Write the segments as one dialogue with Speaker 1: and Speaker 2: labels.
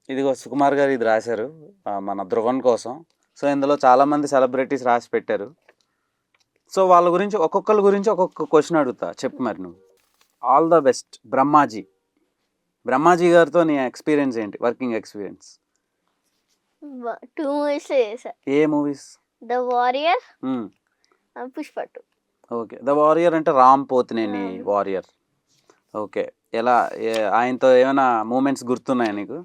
Speaker 1: ఇదిగో సుకుమార్ గారు ఇది రాశారు మన ధ్రువన్ కోసం. సో ఇందులో చాలామంది సెలబ్రిటీస్ రాసి పెట్టారు. సో వాళ్ళ గురించి ఒక్కొక్కరి గురించి ఒక్కొక్క క్వశ్చన్ అడుగుతా, చెప్పు మరి నువ్వు. All the best Brahmaji. Brahmaji గారితో నీ ఎక్స్పీరియన్స్ ఏంటి, వర్కింగ్ ఎక్స్పీరియన్స్?
Speaker 2: 2 మూవీస్ చేసా.
Speaker 1: ఏ movies?
Speaker 2: The warrior, Pushpa 2.
Speaker 1: Okay, the warrior అంటే రామ్ పోతినేని వారియర్. ఓకే, ఎలా ఆయనతో ఏమైనా మూమెంట్స్ గుర్తున్నాయా నీకు?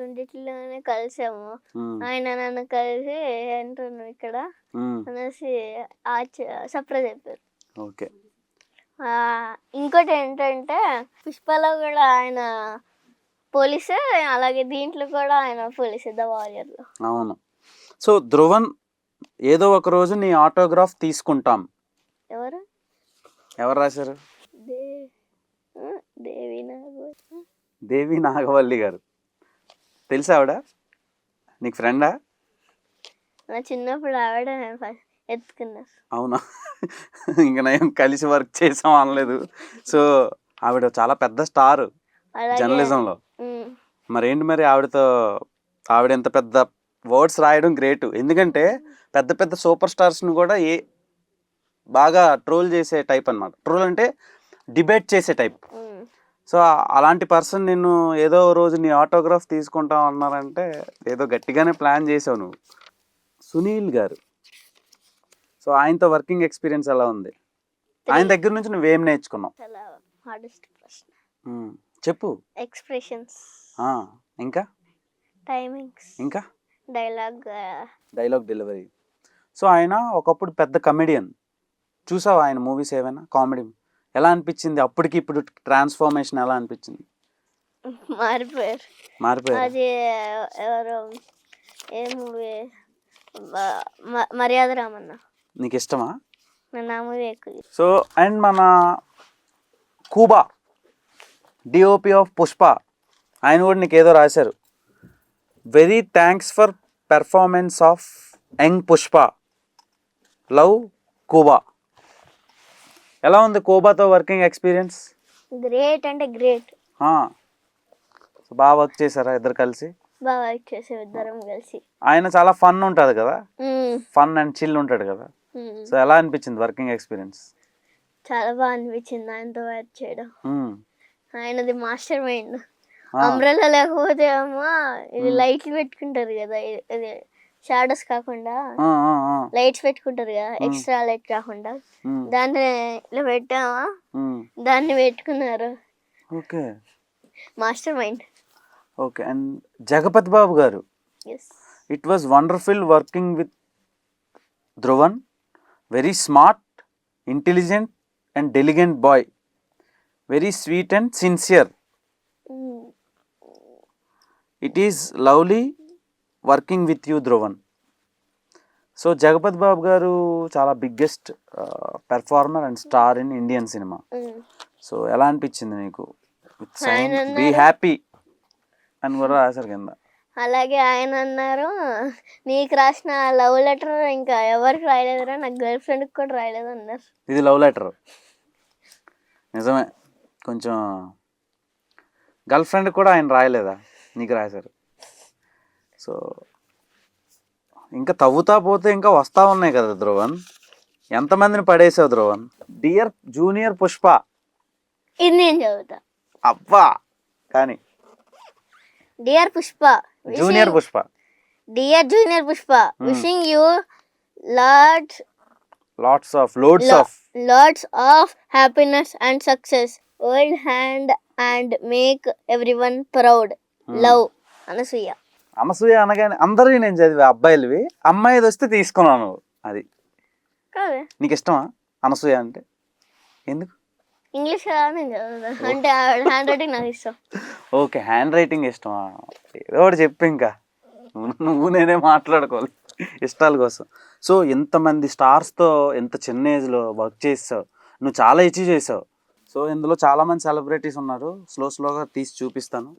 Speaker 2: రెండిట్లోనే కలిసాము. ఆయన నన్ను కలిసి ఏంటున్నావు ఇక్కడ అనేసి సర్ప్రైజ్ అయిపోయారు.
Speaker 1: ఓకే,
Speaker 2: ఇంకోటి ఏంటంటే పుష్పలో కూడా ఆయన పోలీసే, అలాగే దీంట్లో కూడా ఆయన పోలీసే, ద వారియర్లో.
Speaker 1: అవును. సో ధ్రువన్ ఏదో ఒక రోజు నీ ఆటోగ్రాఫ్ తీసుకుంటాం.
Speaker 2: ఎవరు
Speaker 1: ఎవరు రాశారు?
Speaker 2: దేవి
Speaker 1: నాగవల్లి గారు. తెలుసా ఆవిడ నీకు ఫ్రెండా?
Speaker 2: నా చిన్నప్పుడు ఆవిడ ఎత్తుకున్నారు.
Speaker 1: అవునా? ఇంకా నేను కలిసి వర్క్ చేసాం అనలేదు. సో ఆవిడ చాలా పెద్ద స్టార్ జర్నలిజంలో. మరేంటి మరి ఆవిడ ఎంత పెద్ద వర్డ్స్ రాయడం గ్రేట్. ఎందుకంటే పెద్ద పెద్ద సూపర్ స్టార్స్ని కూడా బాగా ట్రోల్ చేసే టైప్ అనమాట. ట్రోల్ అంటే డిబేట్ చేసే టైప్. సో అలాంటి పర్సన్ నిన్ను ఏదో రోజు నీ ఆటోగ్రాఫ్ తీసుకుంటాం అన్నారంటే ఏదో గట్టిగానే ప్లాన్ చేసావు నువ్వు. సునీల్ గారు, సో ఆయనతో వర్కింగ్ ఎక్స్పీరియన్స్ ఎలా ఉంది? ఆయన దగ్గర నుంచి నువ్వేం నేర్చుకున్నావు? చెప్పు.
Speaker 2: ఎక్స్ప్రెషన్స్,
Speaker 1: ఇంకా
Speaker 2: టైమింగ్స్,
Speaker 1: ఇంకా
Speaker 2: డైలాగ్
Speaker 1: డెలివరీ. సో ఆయన ఒకప్పుడు పెద్ద కమెడియన్. చూసావా ఆయన మూవీస్ ఏమైనా కామెడీ? ఎలా అనిపించింది అప్పటికి ఇప్పుడు ట్రాన్స్ఫర్మేషన్ ఎలా అనిపించింది?
Speaker 2: మారిపోయారు. అది ఎవరు, ఏ మూవీ, మర్యాద రామన్న.
Speaker 1: నీకు ఇష్టమా?
Speaker 2: నా మూవీ ఎక్కువ.
Speaker 1: సో అండ్ మన కూబా డిఓపి ఆఫ్ పుష్ప, ఆయన కూడా నీకు ఏదో రాశారు. Very thanks for performance of young Pushpa, love కూబా. ఎలా ఉంది కోబాతో వర్కింగ్ ఎక్స్పీరియన్స్?
Speaker 2: గ్రేట్ అంటే గ్రేట్.
Speaker 1: బాగా వర్క్ చేశారా ఇద్దరు కలిసి?
Speaker 2: బాగా వర్క్ చేసాం ఇద్దరం కలిసి.
Speaker 1: ఆయన చాలా ఫన్ ఉంటుంది కదా, ఫన్ అండ్ చిల్ ఉంటాడు కదా. సో ఎలా అనిపించింది వర్కింగ్ ఎక్స్పీరియన్స్?
Speaker 2: చాలా బాగా అనిపించింది ఆయనతో వర్క్ చేయడం. ఆయనది మాస్టర్ మైండ్. అంబ్రెల్లా లేకపోతే ఏమో ఇది లైట్లు పెట్టుకుంటారు కదా, ఇది షాడోస్ కాకుండా లైట్స్ పెట్టుకుంటారు కదా, ఎక్స్ట్రా లైట్ కాకుండా, దాన్ని ఇలా పెట్టామా, దాన్ని పెట్టుకున్నారు.
Speaker 1: Okay,
Speaker 2: mastermind.
Speaker 1: Okay. And Jagapati Babu గారు, it was wonderful working with Dhruvan. Very smart, intelligent and diligent boy. Very sweet and sincere. It is lovely working with you Dhruvan. So Jagapati Babu గారు చాలా biggest performer and star in Indian cinema. So ఎలా అనిపించింది నీకు? Be happy అని కూడా రాశారు కింద.
Speaker 2: అలాగే ఆయన అన్నారు, నీకు రాసిన లవ్ లెటర్ ఇంకా ఎవరికి రాయలేదురా, నాకు గర్ల్ ఫ్రెండ్కి కూడా రాయలేదు అన్నారు.
Speaker 1: ఇది లవ్ లెటర్ నిజమే. కొంచెం గర్ల్ ఫ్రెండ్ కూడా ఆయన రాయలేదా? నీకు రాశారు. సో ఇంకా తవ్వుతా పోతే ఇంకా వస్తా ఉన్నాయి కదా ధ్రువన్. ఎంతమందిని పడేసావు ధ్రువన్? Dear junior Pushpa.
Speaker 2: ఇది నేను చదువుతా.
Speaker 1: అబ్బా, కానీ
Speaker 2: dear Pushpa,
Speaker 1: junior Pushpa,
Speaker 2: dear junior Pushpa, wishing you lots of happiness and success. Hold hand and make everyone proud. Love, Anasuya.
Speaker 1: Anasuya అనగానే అందరివి నేను చదివా, అబ్బాయిలవి. అమ్మాయిది వస్తే తీసుకున్నాను. అది నీకు ఇష్టమా అనసూయ అంటే? ఎందుకు?
Speaker 2: ఇంగ్లీష్ అంటే హ్యాండ్ రైటింగ్ నాకు ఇష్టం.
Speaker 1: ఓకే, హ్యాండ్ రైటింగ్ ఇష్టమా? ఏదో ఒకటి చెప్పు, ఇంకా నువ్వు నేనే మాట్లాడుకోవాలి ఇష్టాల కోసం. సో ఎంతమంది స్టార్స్తో ఎంత చిన్న ఏజ్లో వర్క్ చేసావు, నువ్వు చాలా అచీవ్ చేసావు. సో ఇందులో చాలామంది సెలబ్రిటీస్ ఉన్నారు, స్లోగా తీసి చూపిస్తాను.